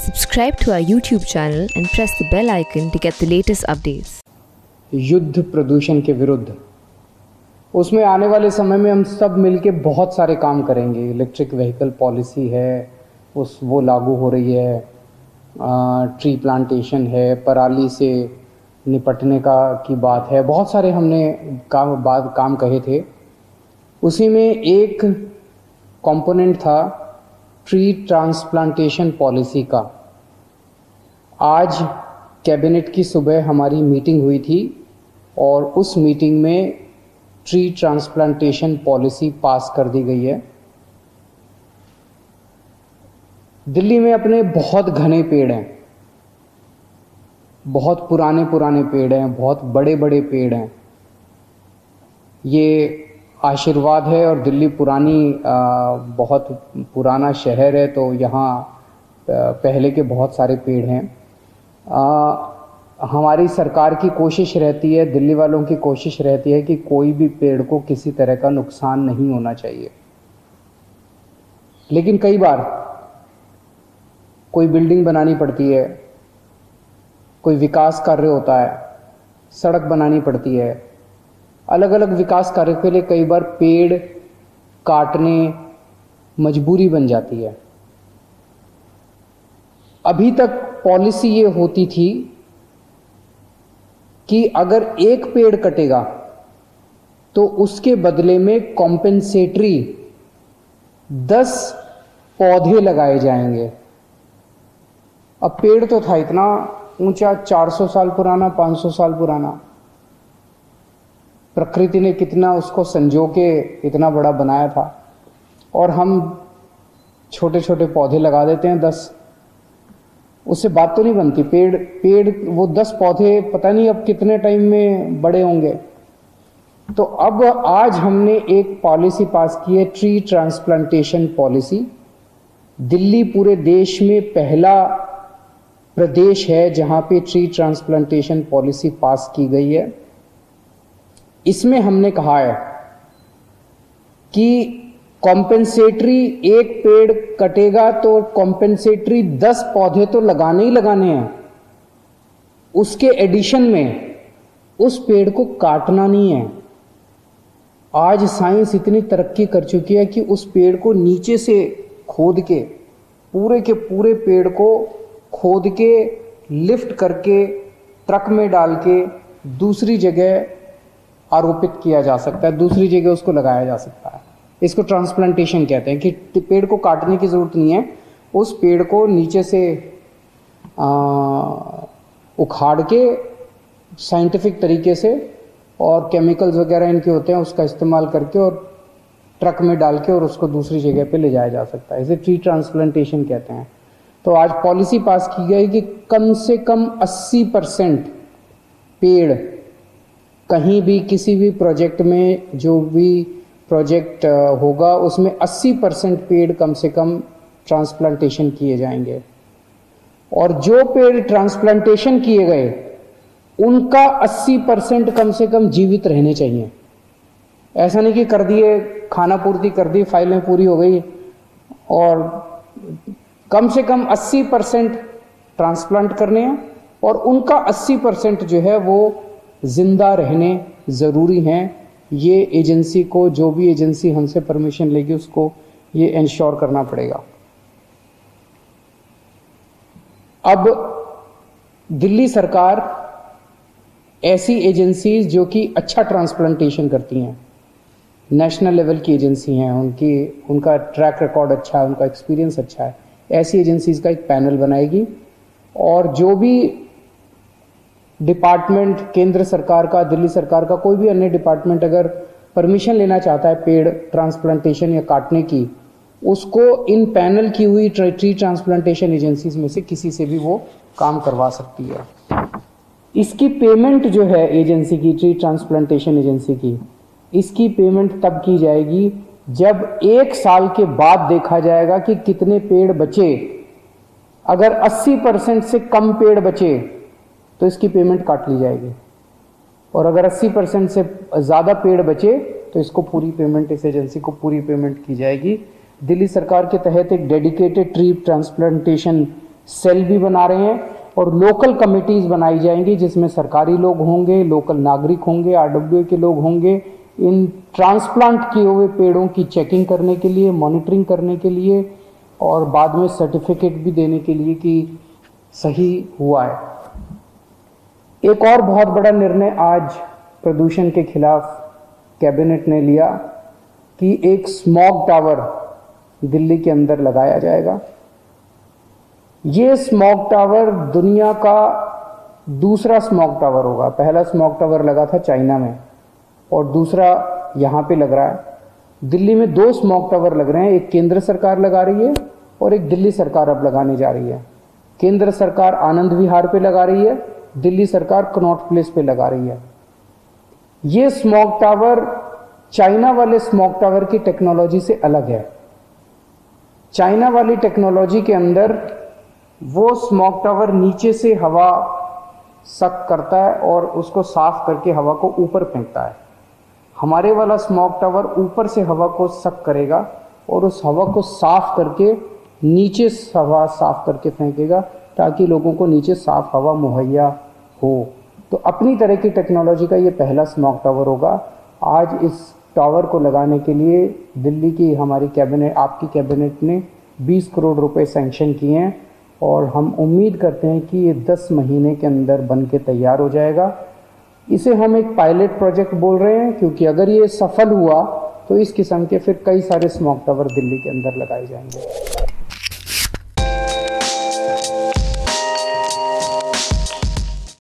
Subscribe to our YouTube channel and press the bell icon to get the latest updates. युद्ध प्रदूषण के विरुद्ध, उसमें आने वाले समय में हम सब मिलके बहुत सारे काम करेंगे। इलेक्ट्रिक व्हीकल पॉलिसी है, वो लागू हो रही है, ट्री प्लांटेशन है, पराली से निपटने की बात है, बहुत सारे हमने काम कहे थे। उसी में एक कंपोनेंट था ट्री ट्रांसप्लांटेशन पॉलिसी का। आज कैबिनेट की सुबह हमारी मीटिंग हुई थी और उस मीटिंग में ट्री ट्रांसप्लांटेशन पॉलिसी पास कर दी गई है। दिल्ली में अपने बहुत घने पेड़ हैं, बहुत पुराने पेड़ हैं, बहुत बड़े पेड़ हैं। ये आशीर्वाद है और दिल्ली बहुत पुराना शहर है, तो यहाँ पहले के बहुत सारे पेड़ हैं। हमारी सरकार की कोशिश रहती है, दिल्ली वालों की कोशिश रहती है कि कोई भी पेड़ को किसी तरह का नुकसान नहीं होना चाहिए। लेकिन कई बार कोई बिल्डिंग बनानी पड़ती है, कोई विकास कार्य होता है, सड़क बनानी पड़ती है, अलग अलग विकास कार्य के लिए कई बार पेड़ काटने मजबूरी बन जाती है। अभी तक पॉलिसी ये होती थी कि अगर एक पेड़ कटेगा तो उसके बदले में कॉम्पेंसेटरी 10 पौधे लगाए जाएंगे। अब पेड़ तो था इतना ऊंचा, 400 साल पुराना, 500 साल पुराना। प्रकृति ने कितना उसको संजो के इतना बड़ा बनाया था, और हम छोटे छोटे पौधे लगा देते हैं 10। उससे बात तो नहीं बनती। पेड़ वो 10 पौधे पता नहीं अब कितने टाइम में बड़े होंगे। तो अब आज हमने एक पॉलिसी पास की है, ट्री ट्रांसप्लांटेशन पॉलिसी। दिल्ली पूरे देश में पहला प्रदेश है जहां पे ट्री ट्रांसप्लांटेशन पॉलिसी पास की गई है। इसमें हमने कहा है कि कॉम्पेंसेटरी, एक पेड़ कटेगा तो कॉम्पेंसेटरी 10 पौधे तो लगाने ही लगाने हैं। उसके एडिशन में उस पेड़ को काटना नहीं है। आज साइंस इतनी तरक्की कर चुकी है कि उस पेड़ को नीचे से खोद के पूरे पेड़ को खोद के लिफ्ट करके ट्रक में डाल के दूसरी जगह आरोपित किया जा सकता है, दूसरी जगह उसको लगाया जा सकता है। इसको ट्रांसप्लांटेशन कहते हैं कि पेड़ को काटने की ज़रूरत नहीं है, उस पेड़ को नीचे से उखाड़ के साइंटिफिक तरीके से, और केमिकल्स वगैरह इनके होते हैं, उसका इस्तेमाल करके और ट्रक में डाल के और उसको दूसरी जगह पे ले जाया जा सकता है। इसे ट्री ट्रांसप्लांटेशन कहते हैं। तो आज पॉलिसी पास की गई कि कम से कम 80% पेड़ कहीं भी किसी भी प्रोजेक्ट में, जो भी प्रोजेक्ट होगा उसमें 80% पेड़ कम से कम ट्रांसप्लांटेशन किए जाएंगे। और जो पेड़ ट्रांसप्लांटेशन किए गए उनका 80% कम से कम जीवित रहने चाहिए। ऐसा नहीं कि कर दिए, खाना पूर्ति कर दी, फाइलें पूरी हो गई, और कम से कम 80% ट्रांसप्लांट करने हैं और उनका 80% जो है वो जिंदा रहने ज़रूरी हैं। ये एजेंसी को, जो भी एजेंसी हमसे परमिशन लेगी, उसको ये इंश्योर करना पड़ेगा। अब दिल्ली सरकार ऐसी एजेंसीज जो कि अच्छा ट्रांसप्लांटेशन करती हैं, नेशनल लेवल की एजेंसी हैं, उनका ट्रैक रिकॉर्ड अच्छा है, उनका एक्सपीरियंस अच्छा है, ऐसी एजेंसीज का एक पैनल बनाएगी। और जो भी डिपार्टमेंट, केंद्र सरकार का, दिल्ली सरकार का, कोई भी अन्य डिपार्टमेंट अगर परमिशन लेना चाहता है पेड़ ट्रांसप्लांटेशन या काटने की, उसको इन पैनल की हुई ट्री ट्रांसप्लांटेशन एजेंसीज में से किसी से भी वो काम करवा सकती है। इसकी पेमेंट जो है एजेंसी की, ट्री ट्रांसप्लांटेशन एजेंसी की, इसकी पेमेंट तब की जाएगी जब 1 साल के बाद देखा जाएगा कि कितने पेड़ बचे। अगर 80% से कम पेड़ बचे तो इसकी पेमेंट काट ली जाएगी, और अगर 80% से ज़्यादा पेड़ बचे तो इसको पूरी पेमेंट, इस एजेंसी को पूरी पेमेंट की जाएगी। दिल्ली सरकार के तहत एक डेडिकेटेड ट्री ट्रांसप्लांटेशन सेल भी बना रहे हैं और लोकल कमिटीज़ बनाई जाएंगी जिसमें सरकारी लोग होंगे, लोकल नागरिक होंगे, RWA के लोग होंगे, इन ट्रांसप्लांट किए हुए पेड़ों की चेकिंग करने के लिए, मॉनिटरिंग करने के लिए और बाद में सर्टिफिकेट भी देने के लिए कि सही हुआ है। एक और बहुत बड़ा निर्णय आज प्रदूषण के खिलाफ कैबिनेट ने लिया कि एक स्मॉग टावर दिल्ली के अंदर लगाया जाएगा। ये स्मॉग टावर दुनिया का दूसरा स्मॉग टावर होगा। पहला स्मॉग टावर लगा था चाइना में और दूसरा यहाँ पे लग रहा है। दिल्ली में 2 स्मॉग टावर लग रहे हैं, एक केंद्र सरकार लगा रही है और एक दिल्ली सरकार अब लगाने जा रही है। केंद्र सरकार आनंद विहार पे लगा रही है, दिल्ली सरकार कनॉट प्लेस पे लगा रही है। ये स्मॉग टावर चाइना वाले स्मॉग टावर की टेक्नोलॉजी से अलग है। चाइना वाली टेक्नोलॉजी के अंदर वो स्मॉग टावर नीचे से हवा सक करता है और उसको साफ करके हवा को ऊपर फेंकता है। हमारे वाला स्मॉग टावर ऊपर से हवा को सक करेगा और उस हवा को साफ करके नीचे हवा साफ करके फेंकेगा ताकि लोगों को नीचे साफ हवा मुहैया हो। तो अपनी तरह की टेक्नोलॉजी का ये पहला स्मॉग टावर होगा। आज इस टावर को लगाने के लिए दिल्ली की हमारी कैबिनेट, आपकी कैबिनेट ने 20 करोड़ रुपए सैंक्शन किए हैं और हम उम्मीद करते हैं कि ये 10 महीने के अंदर बन के तैयार हो जाएगा। इसे हम एक पायलट प्रोजेक्ट बोल रहे हैं क्योंकि अगर ये सफल हुआ तो इस किस्म के फिर कई सारे स्मॉग टावर दिल्ली के अंदर लगाए जाएंगे।